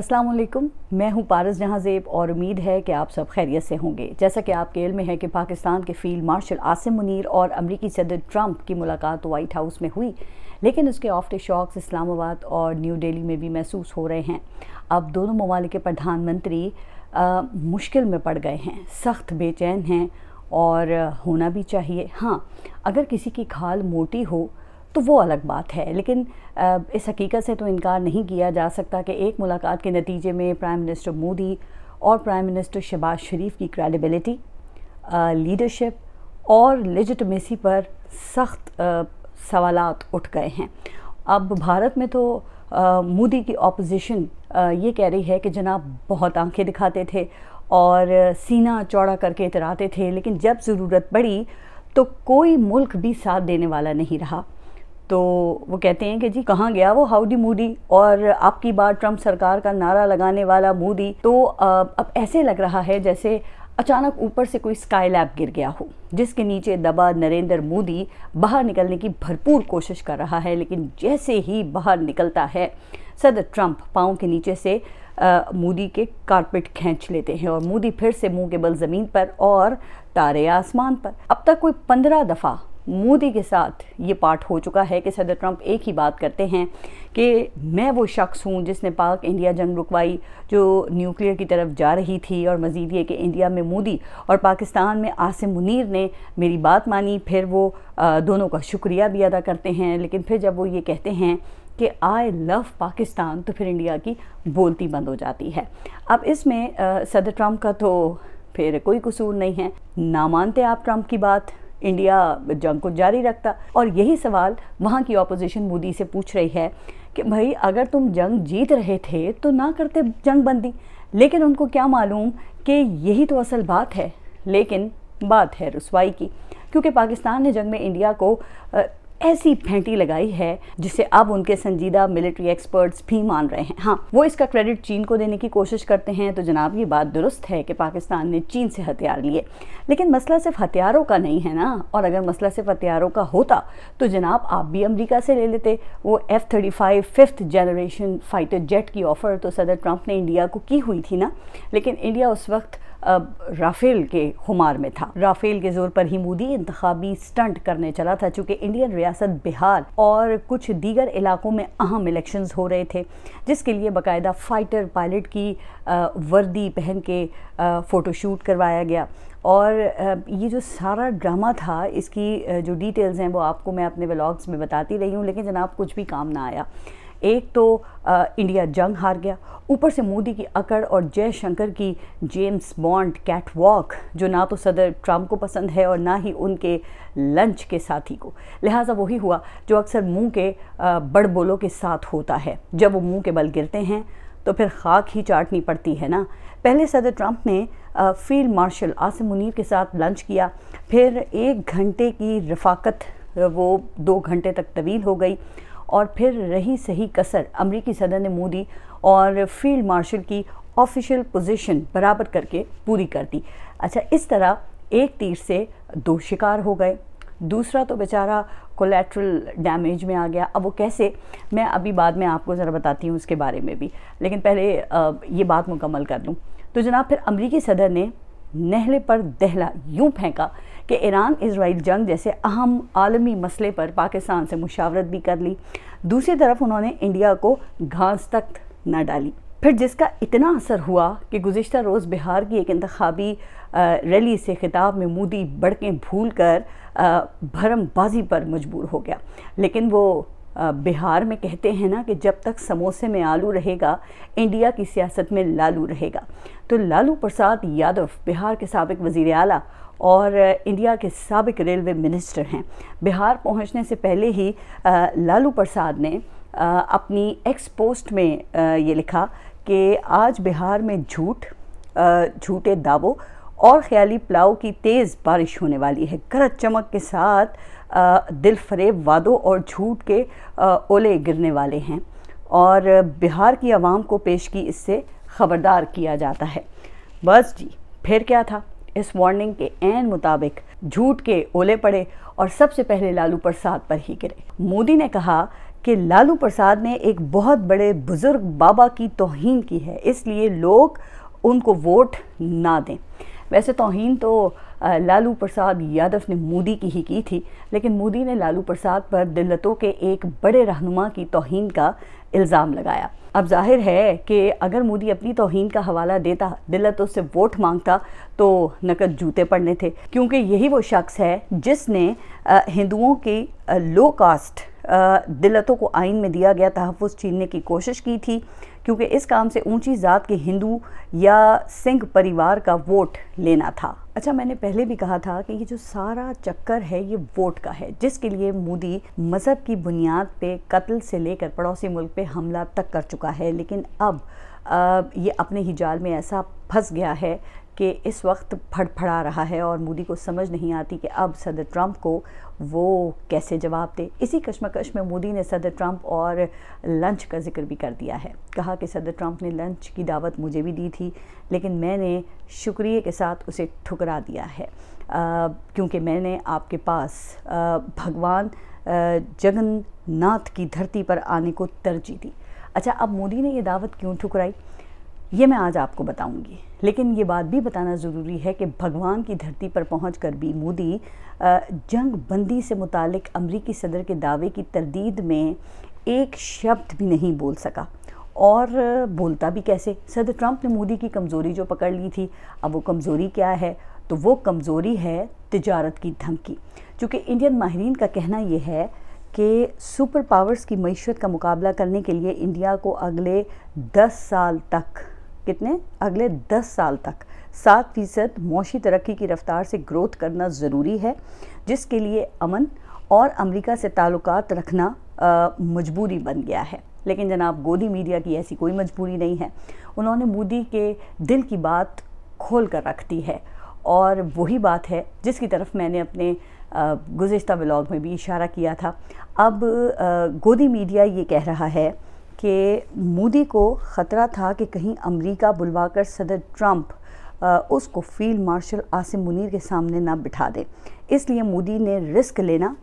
अस्सलाम वालेकुम, मैं हूं पारस जहांज़ेब और उम्मीद है कि आप सब खैरियत से होंगे। जैसा कि आपके इल्म में है कि पाकिस्तान के फील्ड मार्शल आसिम मुनीर और अमरीकी सदर ट्रंप की मुलाकात तो वाइट हाउस में हुई, लेकिन उसके आफ्टर शॉक्स इस्लामाबाद और न्यू दिल्ली में भी महसूस हो रहे हैं। अब दोनों ममालिक के प्रधानमंत्री मुश्किल में पड़ गए हैं, सख्त बेचैन हैं और होना भी चाहिए। हाँ, अगर किसी की खाल मोटी हो तो वो अलग बात है, लेकिन इस हकीकत से तो इनकार नहीं किया जा सकता कि एक मुलाकात के नतीजे में प्राइम मिनिस्टर मोदी और प्राइम मिनिस्टर शहबाज शरीफ की क्रेडिबिलिटी, लीडरशिप और लेजिटिमेसी पर सख्त सवालात उठ गए हैं। अब भारत में तो मोदी की ऑपोजिशन ये कह रही है कि जनाब बहुत आंखें दिखाते थे और सीना चौड़ा करके इतराते थे, लेकिन जब ज़रूरत पड़ी तो कोई मुल्क भी साथ देने वाला नहीं रहा। तो वो कहते हैं कि जी कहाँ गया वो हाउडी मोदी और आपकी बार ट्रंप सरकार का नारा लगाने वाला मोदी। तो अब ऐसे लग रहा है जैसे अचानक ऊपर से कोई स्काई लैब गिर गया हो, जिसके नीचे दबा नरेंद्र मोदी बाहर निकलने की भरपूर कोशिश कर रहा है, लेकिन जैसे ही बाहर निकलता है सदर ट्रंप पाँव के नीचे से मोदी के कारपेट खींच लेते हैं और मोदी फिर से मुंह के बल ज़मीन पर और तारे आसमान पर। अब तक कोई 15 दफ़ा मोदी के साथ ये पार्ट हो चुका है कि सदर ट्रंप एक ही बात करते हैं कि मैं वो शख्स हूँ जिसने पाक इंडिया जंग रुकवाई जो न्यूक्लियर की तरफ जा रही थी, और मज़ीद ये कि इंडिया में मोदी और पाकिस्तान में आसिम मुनीर ने मेरी बात मानी। फिर वो दोनों का शुक्रिया भी अदा करते हैं, लेकिन फिर जब वो ये कहते हैं कि आई लव पाकिस्तान तो फिर इंडिया की बोलती बंद हो जाती है। अब इसमें सदर ट्रंप का तो फिर कोई कसूर नहीं है, ना मानते आप ट्रंप की बात, इंडिया जंग को जारी रखता। और यही सवाल वहाँ की ऑपोजिशन मोदी से पूछ रही है कि भाई अगर तुम जंग जीत रहे थे तो ना करते जंग बंदी, लेकिन उनको क्या मालूम कि यही तो असल बात है। लेकिन बात है रुसवाई की, क्योंकि पाकिस्तान ने जंग में इंडिया को ऐसी फेंटी लगाई है जिसे अब उनके संजीदा मिलिट्री एक्सपर्ट्स भी मान रहे हैं। हाँ, वो इसका क्रेडिट चीन को देने की कोशिश करते हैं, तो जनाब ये बात दुरुस्त है कि पाकिस्तान ने चीन से हथियार लिए, लेकिन मसला सिर्फ हथियारों का नहीं है ना। और अगर मसला सिर्फ हथियारों का होता तो जनाब आप भी अमेरिका से ले लेते। वो F-35 5th generation fighter jet की ऑफ़र तो सदर ट्रंप ने इंडिया को की हुई थी ना, लेकिन इंडिया उस वक्त राफेल के खुमार में था। राफेल के जोर पर ही मोदी इंतखाबी स्टंट करने चला था, चूँकि इंडियन रियासत बिहार और कुछ दीगर इलाकों में अहम इलेक्शंस हो रहे थे, जिसके लिए बाकायदा फाइटर पायलट की वर्दी पहन के फ़ोटोशूट करवाया गया। और ये जो सारा ड्रामा था, इसकी जो डिटेल्स हैं वो आपको मैं अपने व्लॉग्स में बताती रही हूँ, लेकिन जनाब कुछ भी काम ना आया। एक तो इंडिया जंग हार गया, ऊपर से मोदी की अकड़ और जयशंकर की जेम्स बॉन्ड कैट वॉक, जो ना तो सदर ट्रंप को पसंद है और ना ही उनके लंच के साथी को। लिहाजा वही हुआ जो अक्सर मुंह के बड़बोलों के साथ होता है, जब वो मुंह के बल गिरते हैं तो फिर खाक ही चाटनी पड़ती है ना। पहले सदर ट्रंप ने फील्ड मार्शल आसिम मुनीर के साथ लंच किया, फिर 1 घंटे की रफाकत वो 2 घंटे तक तवील हो गई, और फिर रही सही कसर अमरीकी सदर ने मोदी और फील्ड मार्शल की ऑफिशियल पोजीशन बराबर करके पूरी कर दी। अच्छा, इस तरह एक तीर से 2 शिकार हो गए। दूसरा तो बेचारा कोलैटरल डैमेज में आ गया। अब वो कैसे, मैं अभी बाद में आपको ज़रा बताती हूँ उसके बारे में भी, लेकिन पहले ये बात मुकम्मल कर लूँ। तो जनाब फिर अमरीकी सदर ने नहले पर दहला यूँ फेंका कि ईरान इजराइल जंग जैसे अहम आलमी मसले पर पाकिस्तान से मुशावरत भी कर ली। दूसरी तरफ उन्होंने इंडिया को घास तक न डाली। फिर जिसका इतना असर हुआ कि गुज़िश्ता रोज़ बिहार की एक इंतखाबी रैली से खिताब में मोदी बड़कें भूल कर भरमबाजी पर मजबूर हो गया। लेकिन वो बिहार में कहते हैं ना कि जब तक समोसे में आलू रहेगा, इंडिया की सियासत में लालू रहेगा। तो लालू प्रसाद यादव बिहार के साबिक वज़ीर आला और इंडिया के साबिक रेलवे मिनिस्टर हैं। बिहार पहुंचने से पहले ही लालू प्रसाद ने अपनी एक्स पोस्ट में ये लिखा कि आज बिहार में झूठे दावों और ख्याली प्लाव की तेज़ बारिश होने वाली है। गरज चमक के साथ दिल फरेब वादों और झूठ के ओले गिरने वाले हैं, और बिहार की आवाम को पेश की इससे ख़बरदार किया जाता है। बस जी, फिर क्या था, इस वार्निंग के ऐन मुताबिक झूठ के ओले पड़े और सबसे पहले लालू प्रसाद पर ही गिरे। मोदी ने कहा कि लालू प्रसाद ने एक बहुत बड़े बुजुर्ग बाबा की तौहीन की है, इसलिए लोग उनको वोट ना दें। वैसे तौहीन तो लालू प्रसाद यादव ने मोदी की ही की थी, लेकिन मोदी ने लालू प्रसाद पर दिल्लतों के एक बड़े रहनुमा की तौहीन का इल्ज़ाम लगाया। अब जाहिर है कि अगर मोदी अपनी तौहीन का हवाला देता, दिल्लतों से वोट मांगता, तो नकद जूते पड़ने थे, क्योंकि यही वो शख्स है जिसने हिंदुओं की लो कास्ट दिल्लतों को आइन में दिया गया तहफ़्फ़ुज़ छीनने की कोशिश की थी, क्योंकि इस काम से ऊंची ज़ात के हिंदू या सिंह परिवार का वोट लेना था। अच्छा, मैंने पहले भी कहा था कि ये जो सारा चक्कर है ये वोट का है, जिसके लिए मोदी मज़हब की बुनियाद पे कत्ल से लेकर पड़ोसी मुल्क पे हमला तक कर चुका है। लेकिन अब ये अपने ही जाल में ऐसा फंस गया है कि इस वक्त फड़फड़ा रहा है और मोदी को समझ नहीं आती कि अब सदर ट्रंप को वो कैसे जवाब दे। इसी कश्मकश में मोदी ने सदर ट्रंप और लंच का जिक्र भी कर दिया है। कहा कि सदर ट्रंप ने लंच की दावत मुझे भी दी थी, लेकिन मैंने शुक्रिया के साथ उसे ठुकरा दिया है, क्योंकि मैंने आपके पास भगवान जगन्नाथ की धरती पर आने को तरजीह दी। अच्छा, अब मोदी ने ये दावत क्यों ठुकराई, ये मैं आज आपको बताऊंगी, लेकिन ये बात भी बताना ज़रूरी है कि भगवान की धरती पर पहुंचकर भी मोदी जंग बंदी से मुतालिक अमरीकी सदर के दावे की तरदीद में एक शब्द भी नहीं बोल सका। और बोलता भी कैसे? सदर ट्रंप ने मोदी की कमज़ोरी जो पकड़ ली थी, अब वो कमज़ोरी क्या है? तो वो कमज़ोरी है तिजारत की धमकी। चूँकि इंडियन माहिरीन का कहना ये है कि सुपर पावर्स की मईशत का मुकाबला करने के लिए इंडिया को अगले 10 साल तक, अगले 10 साल तक 7% मौशी तरक्की की रफ्तार से ग्रोथ करना ज़रूरी है, जिसके लिए अमन और अमेरिका से ताल्लुकात रखना मजबूरी बन गया है। लेकिन जनाब गोदी मीडिया की ऐसी कोई मजबूरी नहीं है। उन्होंने मोदी के दिल की बात खोल कर रख दी है, और वही बात है जिसकी तरफ मैंने अपने गुज़िश्ता व्लॉग में भी इशारा किया था। अब गोदी मीडिया ये कह रहा है कि मोदी को ख़तरा था कि कहीं अमेरिका बुलवाकर सदर ट्रंप उसको फील्ड मार्शल आसिम मुनीर के सामने ना बिठा दे, इसलिए मोदी ने रिस्क लेना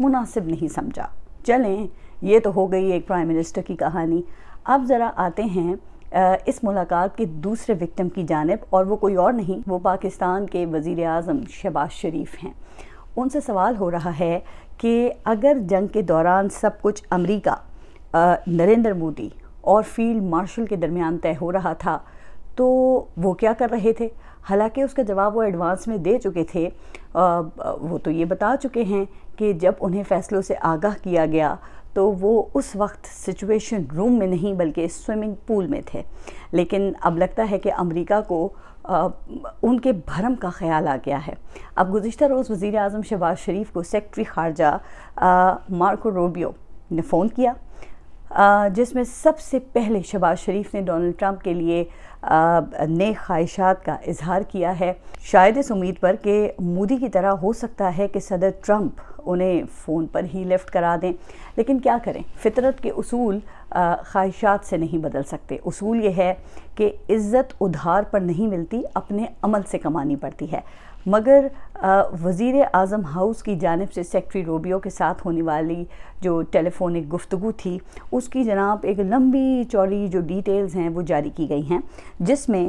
मुनासिब नहीं समझा। चलें, ये तो हो गई एक प्राइम मिनिस्टर की कहानी। अब ज़रा आते हैं इस मुलाकात के दूसरे विक्टिम की जानिब, और वो कोई और नहीं, वो पाकिस्तान के वज़ीर आज़म शहबाज शरीफ हैं। उनसे सवाल हो रहा है कि अगर जंग के दौरान सब कुछ अमेरिका, नरेंद्र मोदी और फील्ड मार्शल के दरमियान तय हो रहा था, तो वो क्या कर रहे थे? हालांकि उसका जवाब वो एडवांस में दे चुके थे। वो तो ये बता चुके हैं कि जब उन्हें फ़ैसलों से आगाह किया गया तो वो उस वक्त सिचुएशन रूम में नहीं बल्कि स्विमिंग पूल में थे। लेकिन अब लगता है कि अमेरिका को उनके भरम का ख्याल आ गया है। अब गुज़िश्ता रोज़ वज़ीर आज़म शहबाज शरीफ को सेक्रेटरी ख़ारजा मार्को रूबियो ने फ़ोन किया, जिसमें सबसे पहले शहबाज शरीफ ने डोनाल्ड ट्रंप के लिए नेक ख्वाहिशात का इजहार किया है, शायद इस उम्मीद पर कि मोदी की तरह हो सकता है कि सदर ट्रंप उन्हें फ़ोन पर ही लिफ्ट करा दें। लेकिन क्या करें, फितरत के उसूल ख्वाहिशात से नहीं बदल सकते। उसूल ये है कि इज़्ज़त उधार पर नहीं मिलती, अपने अमल से कमानी पड़ती है। मगर वज़ीर आज़म हाउस की जानिब से सेक्रेटरी रूबियो के साथ होने वाली जो टेलीफोनिक गुफ्तगू थी, उसकी जनाब एक लंबी चौड़ी जो डिटेल्स हैं वो जारी की गई हैं, जिसमें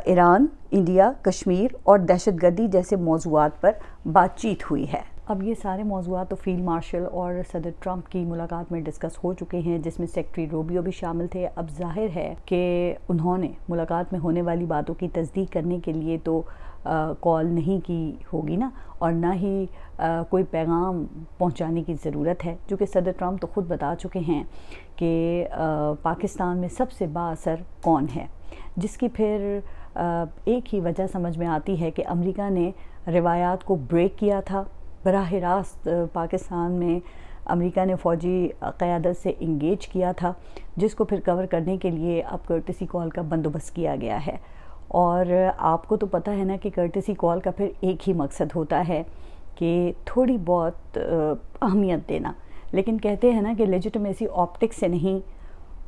ईरान, इंडिया, कश्मीर और दहशतगर्दी जैसे मौज़ूआत पर बातचीत हुई है। अब ये सारे मौज़ूआत तो फील्ड मार्शल और सदर ट्रंप की मुलाकात में डिस्कस हो चुके हैं, जिसमें सेक्रेटरी रूबियो भी शामिल थे। अब जाहिर है कि उन्होंने मुलाकात में होने वाली बातों की तस्दीक करने के लिए तो कॉल नहीं की होगी ना, और ना ही कोई पैगाम पहुंचाने की ज़रूरत है, क्योंकि सदर ट्रंप तो ख़ुद बता चुके हैं कि पाकिस्तान में सबसे बाअसर कौन है, जिसकी फिर एक ही वजह समझ में आती है कि अमेरिका ने रिवायात को ब्रेक किया था। बराह रास्त पाकिस्तान में अमेरिका ने फ़ौजी क़यादत से इंगेज किया था, जिसको फिर कवर करने के लिए अब कर्टसी कॉल का बंदोबस्त किया गया है। और आपको तो पता है ना कि कर्टसी कॉल का फिर एक ही मकसद होता है कि थोड़ी बहुत अहमियत देना, लेकिन कहते हैं ना कि लेजिटिमेसी ऑप्टिक्स से नहीं,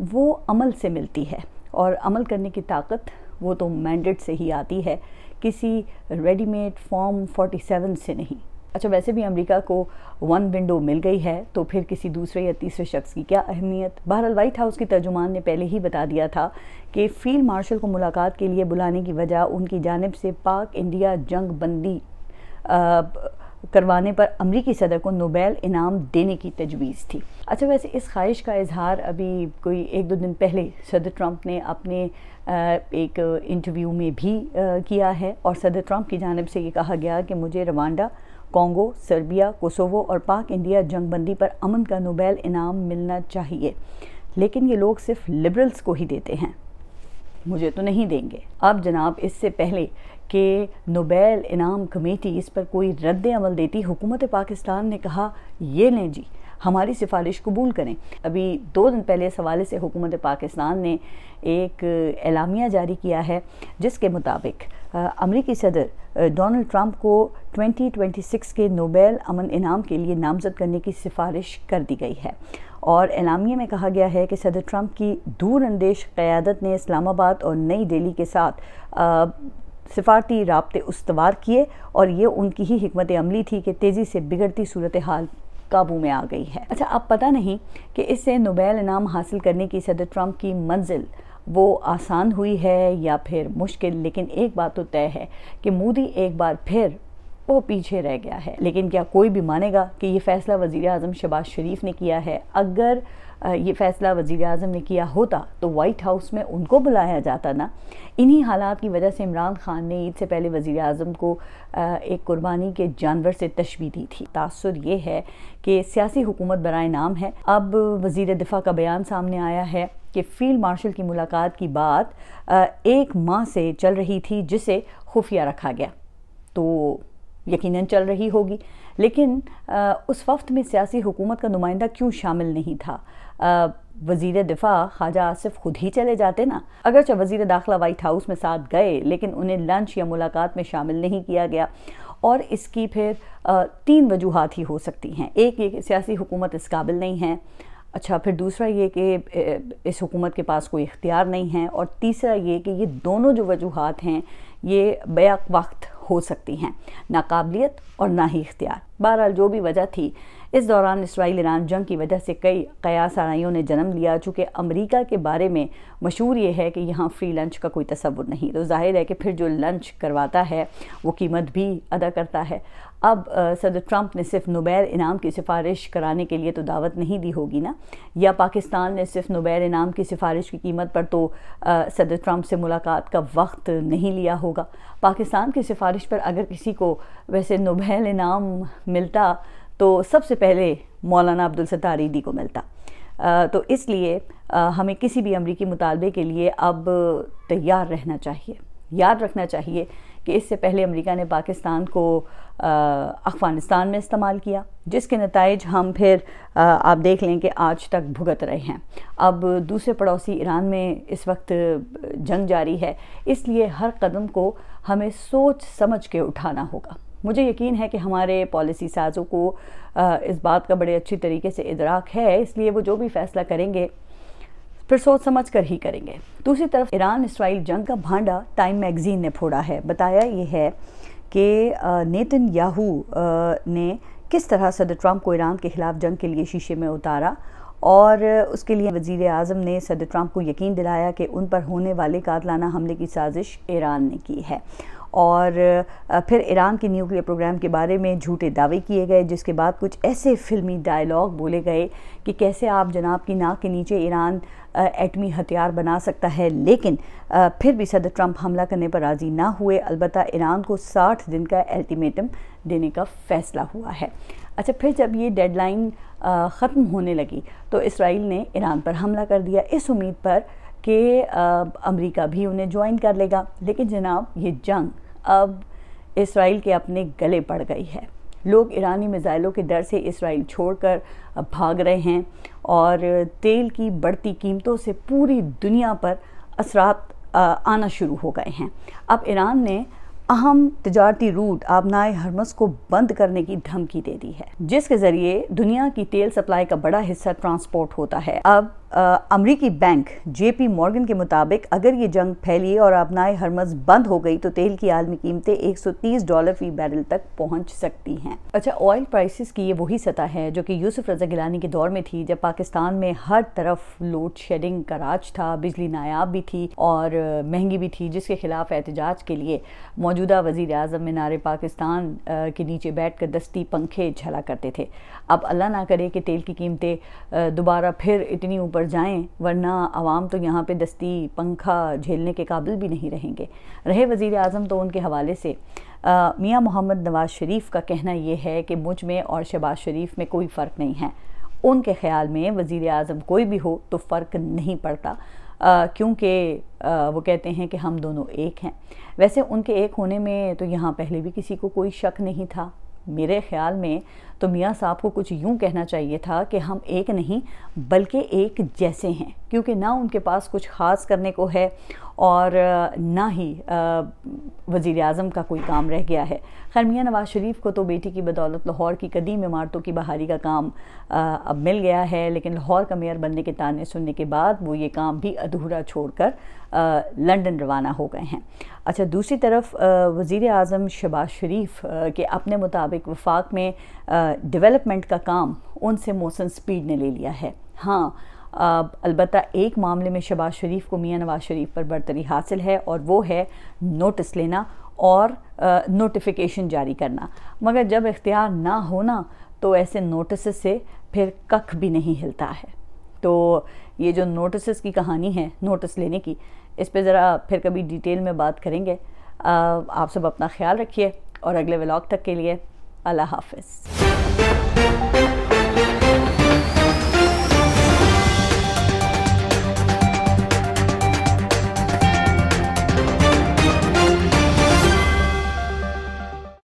वो अमल से मिलती है, और अमल करने की ताकत वो तो मैंडेट से ही आती है, किसी रेडीमेड फॉर्म 47 से नहीं। अच्छा, वैसे भी अमेरिका को वन विंडो मिल गई है, तो फिर किसी दूसरे या तीसरे शख्स की क्या अहमियत। बहरहाल व्हाइट हाउस की तर्जुमान ने पहले ही बता दिया था कि फील्ड मार्शल को मुलाकात के लिए बुलाने की वजह उनकी जानिब से पाक इंडिया जंग बंदी करवाने पर अमरीकी सदर को नोबेल इनाम देने की तजवीज़ थी। अच्छा, वैसे इस ख्वाहिश का इजहार अभी कोई 1-2 दिन पहले सदर ट्रंप ने अपने एक इंटरव्यू में भी किया है, और सदर ट्रंप की जानिब से ये कहा गया कि मुझे रवांडा, कॉन्गो, सर्बिया, कोसोवो और पाक इंडिया जंगबंदी पर अमन का नोबेल इनाम मिलना चाहिए, लेकिन ये लोग सिर्फ लिबरल्स को ही देते हैं, मुझे तो नहीं देंगे। अब जनाब, इससे पहले कि नोबेल इनाम कमेटी इस पर कोई रद्द अमल देती, हुकूमत पाकिस्तान ने कहा ये लें जी, हमारी सिफारिश कबूल करें। अभी 2 दिन पहले इस हवाले से हुकूमत पाकिस्तान ने एक एलामिया जारी किया है, जिसके मुताबिक अमरीकी सदर डोनाल्ड ट्रंप को 2026 के नोबेल अमन इनाम के लिए नामज़द करने की सिफारिश कर दी गई है। और एलामिया में कहा गया है कि सदर ट्रंप की दूरअंदेश क़यादत ने इस्लामाबाद और नई दिल्ली के साथ सिफारती राब्ते उस्तवार किए, और ये उनकी ही हिकमत अमली थी कि तेज़ी से बिगड़ती सूरत हाल काबू में आ गई है। अच्छा, अब पता नहीं कि इससे नोबेल इनाम हासिल करने की सदर ट्रंप की मंजिल वो आसान हुई है या फिर मुश्किल, लेकिन एक बात तो तय है कि मोदी एक बार फिर वो पीछे रह गया है। लेकिन क्या कोई भी मानेगा कि ये फ़ैसला वज़ीर आज़म शहबाज शरीफ ने किया है? अगर ये फ़ैसला वज़ीर आज़म ने किया होता तो वाइट हाउस में उनको बुलाया जाता ना। इन्हीं हालात की वजह से इमरान खान ने ईद से पहले वज़ीर आज़म को एक कुर्बानी के जानवर से तशबीह दी थी। तासुर ये है कि सियासी हुकूमत बराए नाम है। अब वज़ीर दिफा का बयान सामने आया है कि फ़ील्ड मार्शल की मुलाकात की बात 1 माह से चल रही थी, जिसे खुफिया रखा गया, तो यकीनन चल रही होगी, लेकिन उस वक्त में सियासी हुकूमत का नुमाइंदा क्यों शामिल नहीं था? वज़ीर दिफा ख्वाजा आसिफ खुद ही चले जाते ना। अगरचे वज़ीर दाखिला वाइट हाउस में साथ गए, लेकिन उन्हें लंच या मुलाकात में शामिल नहीं किया गया, और इसकी फिर 3 वजूहात ही हो सकती हैं। एक ये कि सियासी हुकूमत इस काबिल नहीं है। अच्छा, फिर दूसरा ये कि इस हुकूमत के पास कोई इख्तियार नहीं है, और तीसरा ये कि ये दोनों जो वजूहात हैं ये बैक वक्त हो सकती हैं, नाकाबिलियत और ना ही इख्तियार। बहरहाल जो भी वजह थी, इस दौरान इसराइल ईरान जंग की वजह से कई कयास आराइयों ने जन्म लिया। चूँकि अमेरिका के बारे में मशहूर ये है कि यहाँ फ्री लंच का कोई तसव्वुर नहीं, तो जाहिर है कि फिर जो लंच करवाता है वो कीमत भी अदा करता है। अब सदर ट्रंप ने सिर्फ नोबेल इनाम की सिफारिश कराने के लिए तो दावत नहीं दी होगी ना, या पाकिस्तान ने सिर्फ नोबेल इनाम की सिफारिश की कीमत पर तो सदर ट्रंप से मुलाकात का वक्त नहीं लिया होगा। पाकिस्तान की सिफारिश पर अगर किसी को वैसे नोबेल इनाम मिलता तो सबसे पहले मौलाना अब्दुल सत्तार ईदी को मिलता। तो इसलिए हमें किसी भी अमरीकी मुतालबे के लिए अब तैयार रहना चाहिए। याद रखना चाहिए कि इससे पहले अमेरिका ने पाकिस्तान को अफ़गानिस्तान में इस्तेमाल किया, जिसके नताइज हम फिर आप देख लें कि आज तक भुगत रहे हैं। अब दूसरे पड़ोसी ईरान में इस वक्त जंग जारी है, इसलिए हर कदम को हमें सोच समझ के उठाना होगा। मुझे यकीन है कि हमारे पॉलिसी साज़ों को इस बात का बड़े अच्छी तरीके से इदराक है, इसलिए वो जो भी फ़ैसला करेंगे फिर सोच समझ कर ही करेंगे। दूसरी तरफ ईरान इसराइल जंग का भांडा टाइम मैगज़ीन ने फोड़ा है। बताया ये है कि नेतन्याहू ने किस तरह सदर ट्रंप को ईरान के ख़िलाफ़ जंग के लिए शीशे में उतारा, और उसके लिए वज़ीर आज़म ने सदर ट्रंप को यकीन दिलाया कि उन पर होने वाले कातलाना हमले की साजिश ईरान ने की है। और फिर ईरान के न्यूक्लियर प्रोग्राम के बारे में झूठे दावे किए गए, जिसके बाद कुछ ऐसे फिल्मी डायलॉग बोले गए कि कैसे आप जनाब की नाक के नीचे ईरान एटमी हथियार बना सकता है। लेकिन फिर भी सदर ट्रंप हमला करने पर राज़ी ना हुए। अलबत्ता ईरान को 60 दिन का अल्टीमेटम देने का फ़ैसला हुआ है। अच्छा, फिर जब ये डेडलाइन ख़त्म होने लगी तो इसराइल ने ईरान पर हमला कर दिया, इस उम्मीद पर कि अमेरिका भी उन्हें ज्वाइन कर लेगा। लेकिन जनाब, ये जंग अब इसराइल के अपने गले पड़ गई है। लोग ईरानी मिसाइलों के डर से इसराइल छोड़कर भाग रहे हैं, और तेल की बढ़ती कीमतों से पूरी दुनिया पर असरात आना शुरू हो गए हैं। अब ईरान ने अहम तिजारती रूट आबनाए हरमस को बंद करने की धमकी दे दी है, जिसके ज़रिए दुनिया की तेल सप्लाई का बड़ा हिस्सा ट्रांसपोर्ट होता है। अब अमरीकी बैंक JP मॉर्गन के मुताबिक अगर ये जंग फैली और अपनाए हरमज़ बंद हो गई तो तेल की आलमी कीमतें $130 फी बैरल तक पहुंच सकती हैं। अच्छा, ऑयल प्राइसेस की ये वही सतह है जो कि यूसुफ रज़ा गिलानी के दौर में थी, जब पाकिस्तान में हर तरफ लोड शेडिंग का राज था, बिजली नायाब भी थी और महंगी भी थी, जिसके खिलाफ एहतजाज के लिए मौजूदा वज़ीर आज़म मीनार पाकिस्तान के नीचे बैठ कर दस्ती पंखे झला करते थे। अब अल्लाह ना करे कि तेल की कीमतें दोबारा फिर इतनी ऊपर जाएं, वरना आवाम तो यहाँ पे दस्ती पंखा झेलने के काबिल भी नहीं रहेंगे। रहे वज़ीर आज़म, तो उनके हवाले से मियाँ मोहम्मद नवाज़ शरीफ का कहना ये है कि मुझ में और शहबाज शरीफ में कोई फ़र्क नहीं है। उनके ख्याल में वज़ीर आज़म कोई भी हो तो फ़र्क नहीं पड़ता, क्योंकि वो कहते हैं कि हम दोनों एक हैं। वैसे उनके एक होने में तो यहाँ पहले भी किसी को कोई शक नहीं था। मेरे ख़्याल में तो मियाँ साहब को कुछ यूँ कहना चाहिए था कि हम एक नहीं बल्कि एक जैसे हैं, क्योंकि ना उनके पास कुछ ख़ास करने को है और ना ही वज़ीर आज़म का कोई काम रह गया है। खैर, मियाँ नवाज़ शरीफ को तो बेटी की बदौलत लाहौर की कदीम इमारतों की बहाली का काम अब मिल गया है, लेकिन लाहौर का मेयर बनने के ताने सुनने के बाद वो ये काम भी अधूरा छोड़कर लंदन रवाना हो गए हैं। अच्छा, दूसरी तरफ वज़ीर आज़म शहबाज शरीफ के अपने मुताबिक वफाक में डेवलपमेंट का काम उनसे मौसम स्पीड ने ले लिया है। हाँ, अलबत्ता एक मामले में शहबाज शरीफ को मियाँ नवाज़ शरीफ पर बरतरी हासिल है, और वो है नोटिस लेना और नोटिफिकेशन जारी करना। मगर जब इख्तियार ना होना तो ऐसे नोटिस से फिर कख भी नहीं हिलता है। तो ये जो नोटिस की कहानी है, नोटिस लेने की, इस पे ज़रा फिर कभी डिटेल में बात करेंगे। आप सब अपना ख्याल रखिए और अगले व्लॉग तक के लिए अल्लाह हाफ़िज़।